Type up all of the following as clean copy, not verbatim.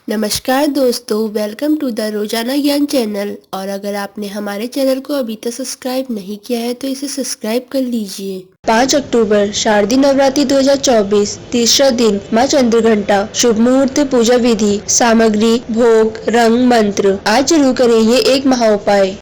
नमस्कार दोस्तों, welcome to the रोजाना ज्ञान चैनल। और अगर आपने हमारे चैनल को अभी तक सब्सक्राइब नहीं किया है तो इसे सब्सक्राइब कर लीजिए। 5 अक्टूबर शारदीय नवरात्रि 2024 तीसरा दिन माँ चंद्रघंटा शुभ मुहूर्त पूजा विधि सामग्री भोग रंग मंत्र। आज जरूर करें ये एक महाउपाय।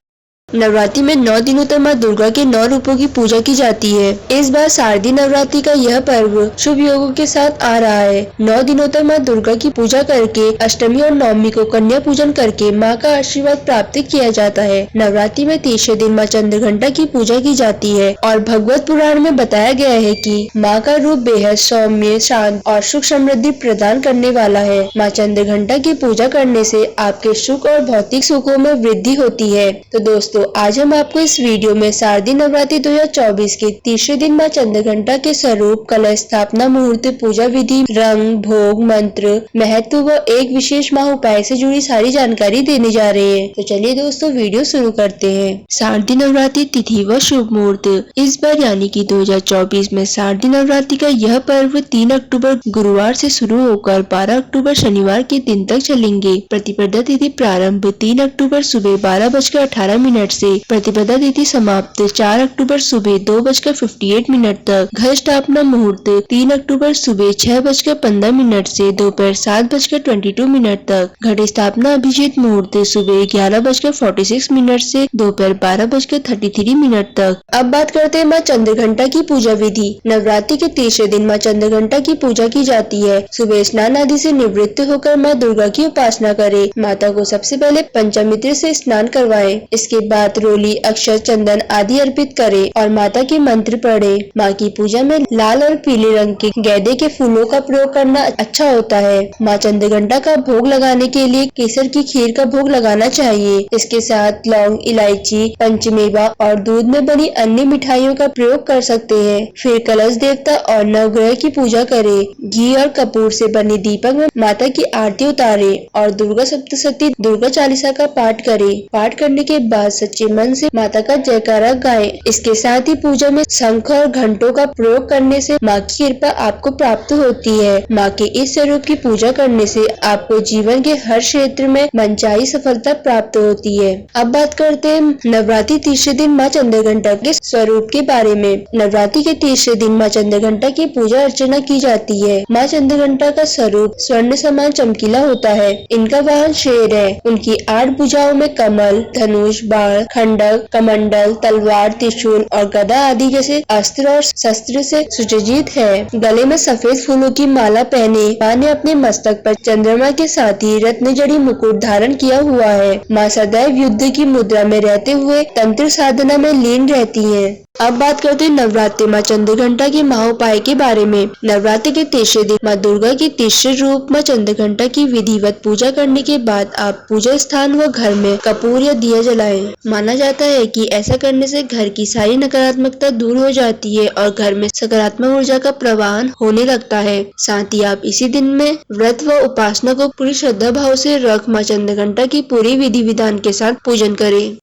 नवरात्रि में 9 दिनों तक माँ दुर्गा के 9 रूपों की पूजा की जाती है। इस बार शारदीय नवरात्रि का यह पर्व शुभ योगों के साथ आ रहा है। 9 दिनों तक माँ दुर्गा की पूजा करके अष्टमी और नवमी को कन्या पूजन करके माँ का आशीर्वाद प्राप्त किया जाता है। नवरात्रि में तीसरे दिन माँ चंद्रघंटा की पूजा की जाती है और भगवत पुराण में बताया गया है कि माँ का रूप बेहद सौम्य, शांत और सुख समृद्धि प्रदान करने वाला है। माँ चंद्रघंटा की पूजा करने से आपके सुख और भौतिक सुखों में वृद्धि होती है। तो दोस्तों, आज हम आपको इस वीडियो में शारदीय नवरात्रि 2024 के तीसरे दिन माँ चंद्रघंटा के स्वरूप, कलश स्थापना, मुहूर्त, पूजा विधि, रंग, भोग, मंत्र, महत्व व एक विशेष महा उपाय से जुड़ी सारी जानकारी देने जा रहे हैं। तो चलिए दोस्तों, वीडियो शुरू करते हैं। शारदीय नवरात्रि तिथि व शुभ मुहूर्त। इस बार यानी कि 2024 में शारदीय नवरात्रि का यह पर्व 3 अक्टूबर गुरुवार से शुरू होकर 12 अक्टूबर शनिवार के दिन तक चलेंगे। प्रतिपदा तिथि प्रारंभ 3 अक्टूबर सुबह 12:18 से प्रतिपदा तिथि समाप्त 4 अक्टूबर सुबह 2:58 तक। घट स्थापना मुहूर्त 3 अक्टूबर सुबह 6:15 से दोपहर 7:22 तक। घट स्थापना अभिजीत मुहूर्त सुबह 11:46 से दोपहर 12:33 तक। अब बात करते हैं माँ चंद्रघंटा की पूजा विधि। नवरात्रि के तीसरे दिन माँ चंद्रघंटा की पूजा की जाती है। सुबह स्नान आदि से निवृत्त होकर माँ दुर्गा की उपासना करें। माता को सबसे पहले पंचामृत से स्नान करवाएं। इसके बाद रोली, अक्षत, चंदन आदि अर्पित करें और माता के मंत्र पढ़ें। माँ की पूजा में लाल और पीले रंग के गेंदे के फूलों का प्रयोग करना अच्छा होता है। माँ चंद्रघंटा का भोग लगाने के लिए केसर की खीर का भोग लगाना चाहिए। इसके साथ लौंग, इलायची, पंचमेवा और दूध में बनी अन्य मिठाइयों का प्रयोग कर सकते हैं। फिर कलश देवता और नवग्रह की पूजा करें। घी और कपूर से बने दीपक में माता की आरती उतारे और दुर्गा सप्तशती दुर्गा चालीसा का पाठ करें। पाठ करने के बाद सच्चे मन से माता का जयकारा गाएं। इसके साथ ही पूजा में शंख और घंटों का प्रयोग करने से माँ की कृपा आपको प्राप्त होती है। माँ के इस स्वरूप की पूजा करने से आपको जीवन के हर क्षेत्र में मनचाही सफलता प्राप्त होती है। अब बात करते हैं नवरात्रि तीसरे दिन माँ चंद्रघंटा के स्वरूप के बारे में। नवरात्रि के तीसरे दिन माँ चंद्रघंटा की पूजा अर्चना की जाती है। माँ चंद्रघंटा का स्वरूप स्वर्ण समान चमकीला होता है। इनका वाहन शेर है। उनकी 8 भुजाओं में कमल, धनुष, बाण, खंडक, कमंडल, तलवार, त्रिशूल और गदा आदि जैसे अस्त्र और शस्त्र से सुसज्जित है। गले में सफेद फूलों की माला पहने माँ ने अपने मस्तक पर चंद्रमा के साथ ही रत्न जड़ी मुकुट धारण किया हुआ है। माँ सदैव युद्ध की मुद्रा में रहते हुए तंत्र साधना में लीन रहती हैं। अब बात करते हैं नवरात्रि माँ चंद्रघंटा के महाउपाय के बारे में। नवरात्रि के तीसरे दिन माँ दुर्गा की तीसरे रूप माँ चंद्रघंटा की विधिवत पूजा करने के बाद आप पूजा स्थान व घर में कपूर या दिया जलाएं। माना जाता है कि ऐसा करने से घर की सारी नकारात्मकता दूर हो जाती है और घर में सकारात्मक ऊर्जा का प्रवाहन होने लगता है। साथ ही आप इसी दिन में व्रत व उपासना को पूरी श्रद्धा भाव से रख माँ चंद्रघंटा की पूरी विधि विधान के साथ पूजन करें।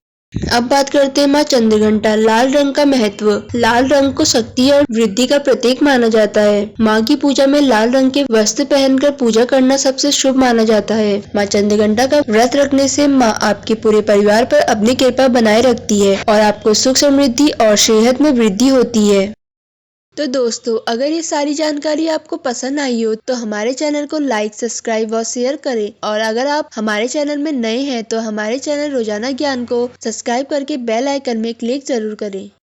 अब बात करते हैं माँ चंद्रघंटा लाल रंग का महत्व। लाल रंग को शक्ति और वृद्धि का प्रतीक माना जाता है। माँ की पूजा में लाल रंग के वस्त्र पहनकर पूजा करना सबसे शुभ माना जाता है। माँ चंद्रघंटा का व्रत रखने से माँ आपके पूरे परिवार पर अपनी कृपा बनाए रखती है और आपको सुख समृद्धि और सेहत में वृद्धि होती है। तो दोस्तों, अगर ये सारी जानकारी आपको पसंद आई हो तो हमारे चैनल को लाइक, सब्सक्राइब और शेयर करें। और अगर आप हमारे चैनल में नए हैं तो हमारे चैनल रोजाना ज्ञान को सब्सक्राइब करके बेल आइकन में क्लिक जरूर करें।